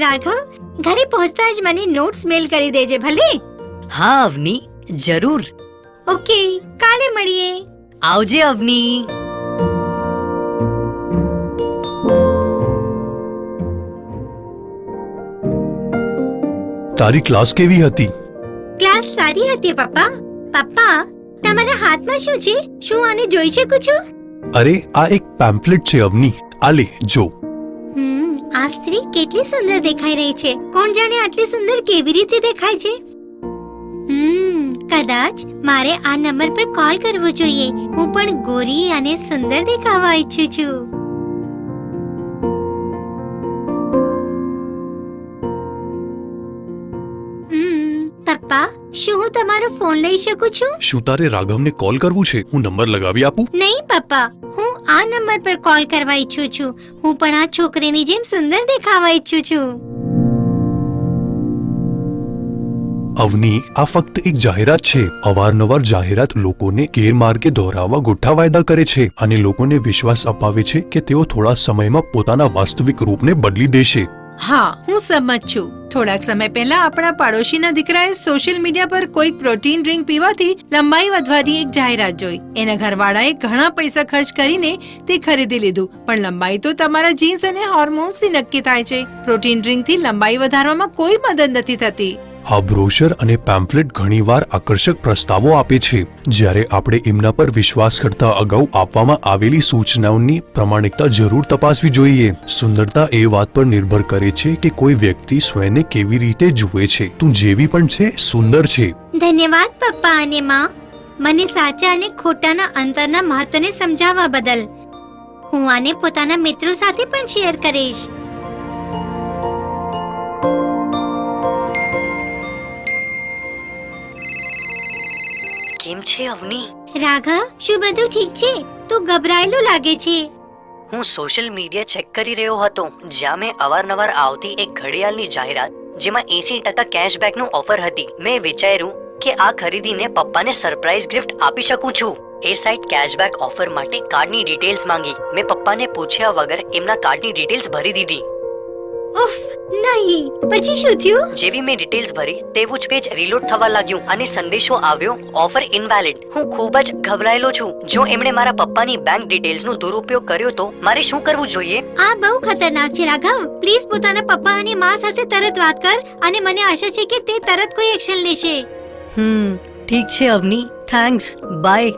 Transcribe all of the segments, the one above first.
રાઘવ, ઘરે પહોંચતા જ મને નોટ્સ મેલ કરી દેજે ભલે. હા અવની, જરૂર. ઓકે, કાલે મળીએ. આવજે અવની. તારી ક્લાસ કેવી હતી? ક્લાસ સારી હતી પપ્પા. પપ્પા, તમારા હાથમાં શું છે? શું આને જોઈ શકું છું? અરે આ એક પેમ્ફલેટ છે અવની, આ લે જો. આ સ્ત્રી કેટલી સુંદર દેખાઈ રહી છે. કોણ જાણે આટલી સુંદર કેવી રીતે દેખાય છે? કદાચ મારે આ નંબર પર કોલ કરવો જોઈએ. હું પણ ગોરી અને સુંદર દેખાવા ઈચ્છું છું. પપ્પા, શું હું તમારો ફોન લઈ શકું છું? શું તારે રાઘવને કોલ કરવું છે? હું નંબર લગાવી આપું? નહીં પપ્પા, હું આ નંબર પર કોલ કરવા ઈચ્છું છું. હું પણ આ છોકરીની જેમ સુંદર દેખાવા ઈચ્છું છું. અવની, આ ફક્ત એક જાહેરાત છે. અવારનવાર જાહેરાત લોકોને ગેરમાર્ગે દોરાવવા ગોઠા વાયદા કરે છે અને લોકોને વિશ્વાસ અપાવે છે કે તેઓ થોડા સમયમાં પોતાના વાસ્તવિક રૂપને બદલી દેશે. હા, હું સંમત છું. થોડાક સમય પહેલા આપણા પાડોશીના દીકરાએ સોશિયલ મીડિયા પર કોઈક પ્રોટીન ડ્રિંક પીવાથી લંબાઈ વધવાની એક જાહેરાત જોઈ. એના ઘરવાળાએ ઘણા પૈસા ખર્ચ કરીને તે ખરીદી લીધું, પણ લંબાઈ તો તમારા જીન્સ અને હોર્મોન્સથી નક્કી થાય છે. પ્રોટીન ડ્રિંકથી લંબાઈ વધારવામાં કોઈ મદદ નથી થતી. આ બ્રોશર અને પેમ્ફલેટ ઘણીવાર આકર્ષક પ્રસ્તાવો આપે છે, જ્યારે આપણે એમના પર વિશ્વાસ કરતા અગાઉ આપવામાં આવેલી સૂચનાઓની પ્રામાણિકતા જરૂર તપાસવી જોઈએ. સુંદરતા એ વાત પર નિર્ભર કરે છે કે કોઈ વ્યક્તિ સ્વયંને કેવી રીતે જુએ છે. તું જેવી પણ છે, સુંદર છે. ધન્યવાદ પપ્પા અને માં, મને સાચા અને ખોટાના અંતરના મહત્વને સમજાવવા બદલ. હું આને પોતાના મિત્રો સાથે પણ શેર કરીશ. કેમ છે અવની? રાઘવ, શું બધું ઠીક છે? તું ગભરાયેલો લાગે છે. હું સોશિયલ મીડિયા ચેક કરી રહ્યો હતો, જ્યાં મેં અવારનવાર આવતી એક ઘડિયાળની જાહેરાત જેમાં 80% કેશબેકનું ઓફર હતી. મેં વિચાર્યું કે આ ખરીદીને પપ્પાને સરપ્રાઈઝ ગિફ્ટ આપી શકું છું. એ સાઇટ કેશબેક ઓફર માટે કાર્ડની ડિટેલ્સ માંગી. મેં પપ્પાને પૂછ્યા વગર એમના કાર્ડની ડિટેલ્સ ભરી દીધી. ઉફ, નહીં. પછી શું થયું? જેવી મેં ડિટેલ્સ ભરી તેવું જ પેજ રીલોડ થવા લાગ્યું અને સંદેશો આવ્યો, ઓફર ઇનવેલિડ. હું ખૂબ જ ગભરાયેલો છું. જો એમણે મારા પપ્પાની બેંક ડિટેલ્સનો દુરુપયોગ કર્યો તો મારે શું કરવું જોઈએ? આ બહુ ખતરનાક છે રાઘવ. પ્લીઝ પોતાના પપ્પા અને માં સાથે તરત વાત કર અને મને આશા છે કે તે તરત કોઈ એક્શન લેશે. ઠીક છે અવની, થેન્ક્સ, બાય.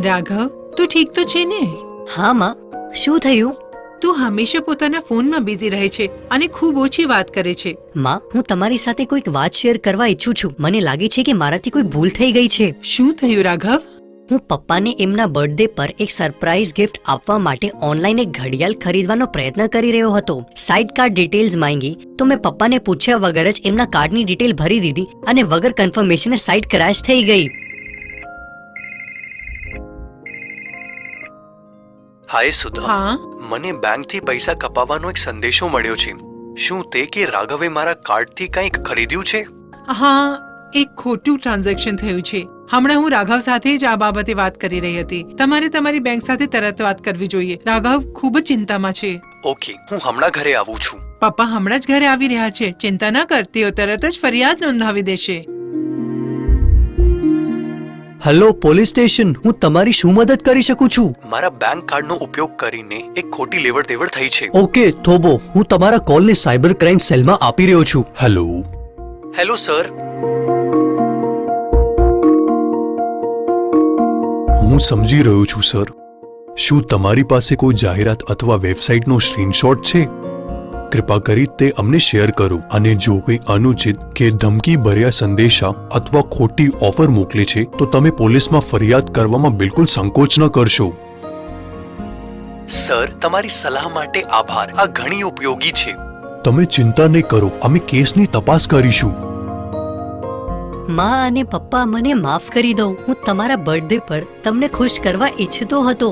રાઘવ, તું ઠીક તો છે ને? હા માં, શું થયું? તું હંમેશા પોતાના ફોનમાં બિઝી રહે છે અને ખૂબ ઓછી વાત કરે છે. માં, હું તમારી સાથે કોઈક વાત શેર કરવા ઈચ્છું છું. મને લાગે છે કે મારાથી કોઈ ભૂલ થઈ ગઈ છે. શું થયું રાઘવ? હું પપ્પાને એમના બર્થડે પર એક સરપ્રાઈઝ ગિફ્ટ આપવા માટે ઓનલાઈન એક ઘડિયાળ ખરીદવાનો પ્રયત્ન કરી રહ્યો હતો. સાઇટ કાર્ડ ડિટેલ્સ માંગી તો મેં પપ્પાને પૂછ્યા વગર જ એમના કાર્ડની ડિટેલ ભરી દીધી અને વગર કન્ફર્મેશને સાઇટ ક્રેશ થઈ ગઈ. હાય સુધા, હા, મને બેંકથી પૈસા કપાવવાનો એક સંદેશો મળ્યો છે. શું તે કે રાઘવે મારા કાર્ડથી કંઈક ખરીદ્યું છે? હા, એક ખોટું ટ્રાન્ઝેક્શન થયું છે. હમણાં હું રાઘવ સાથે જ આ બાબતે વાત કરી રહી હતી. તમારે તમારી બેંક સાથે તરત વાત કરવી જોઈએ. રાઘવ ખૂબ જ ચિંતામાં છે. ઓકે, હું હમણાં ઘરે આવું છું. પપ્પા હમણાં જ ઘરે આવી રહ્યા છે. ચિંતા ન કર, તેઓ તરત જ ફરિયાદ નોંધાવી દેશે. હેલો પોલીસ સ્ટેશન, હું તમારી શું મદદ કરી શકું છું? મારા બેંક કાર્ડનો ઉપયોગ કરીને એક ખોટી લેવડ દેવડ થઈ છે. ઓકે થોબો, હું તમારા કોલને સાયબર ક્રાઇમ સેલમાં આપી રહ્યો છું. હેલો. Hello sir. હું સમજી રહ્યો છું સર. શું તમારી પાસે કોઈ જાહેરાત અથવા વેબસાઇટનો સ્ક્રીનશોટ છે? કૃપા કરી તે અમને શેર કરો. અને જો કોઈ અનુચિત કે ધમકી ભર્યા સંદેશા અથવા ખોટી ઓફર મોકલે છે તો તમે પોલીસમાં ફરિયાદ કરવામાં બિલકુલ સંકોચ ન કરશો. સર, તમારી સલાહ માટે આભાર. આ ઘણી ઉપયોગી છે. તમે ચિંતા નહીં કરો, અમે કેસની તપાસ કરીશું. માં અને પપ્પા, મને માફ કરી દો. હું તમારા બર્થડે પર તમને ખુશ કરવા ઈચ્છતો હતો.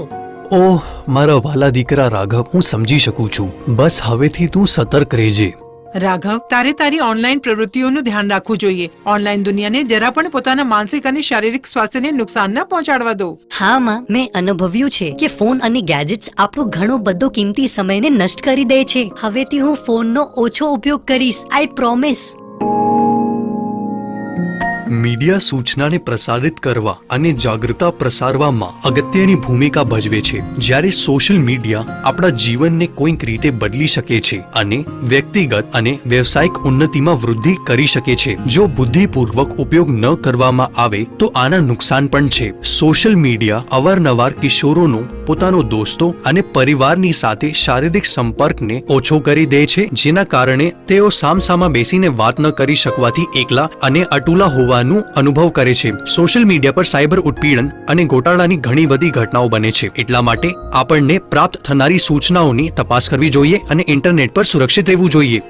ઓહ મારા વાલા દીકરા રાઘવ, હું સમજી શકું છું. બસ હવેથી તું સતર્ક રહેજે. રાઘવ, તારે તારી ઓનલાઈન પ્રવૃત્તિઓનું ધ્યાન રાખવું જોઈએ. ઓનલાઈન દુનિયાને જરા પણ પોતાના માનસિક અને શારીરિક સ્વાસ્થ્યને નુકસાન ન પહોંચાડવા દો. હા માં, મેં અનુભવ્યું છે કે ફોન અને ગેજેટ્સ આપણો ઘણો બધો કિંમતી સમયને નષ્ટ કરી દે છે. હવેથી હું ફોનનો ઓછો ઉપયોગ કરીશ. આઈ પ્રોમિસ. મીડિયા સૂચનાને પ્રસારિત કરવા અને જાગૃતતા પ્રસારવામાં અગત્યની ભૂમિકા ભજવે છે. જ્યારે સોશિયલ મીડિયા આપણા જીવનને કોઈક રીતે બદલી શકે છે અને વ્યક્તિગત અને વ્યવસાયિક ઉન્નતિમાં વૃદ્ધિ કરી શકે છે, જો બુદ્ધિપૂર્વક ઉપયોગ ન કરવામાં આવે તો આના નુકસાન પણ છે. સોશિયલ મીડિયા અવારનવાર કિશોરોનો પોતાનો દોસ્તો અને પરિવારની સાથે શારીરિક સંપર્કને ઓછો કરી દે છે, જેના કારણે તેઓ સામસામા બેસીને વાત ન કરી શકવાથી એકલા અને અટુલા હોવાનું અનુભવ કરે છે. સોશિયલ મીડિયા પર સાયબર ઉત્પીડન અને ગોટાળાની ઘણી બધી ઘટનાઓ બને છે. એટલા માટે આપણને પ્રાપ્ત થનારી સૂચનાઓની તપાસ કરવી જોઈએ અને ઇન્ટરનેટ પર સુરક્ષિત રહેવું જોઈએ.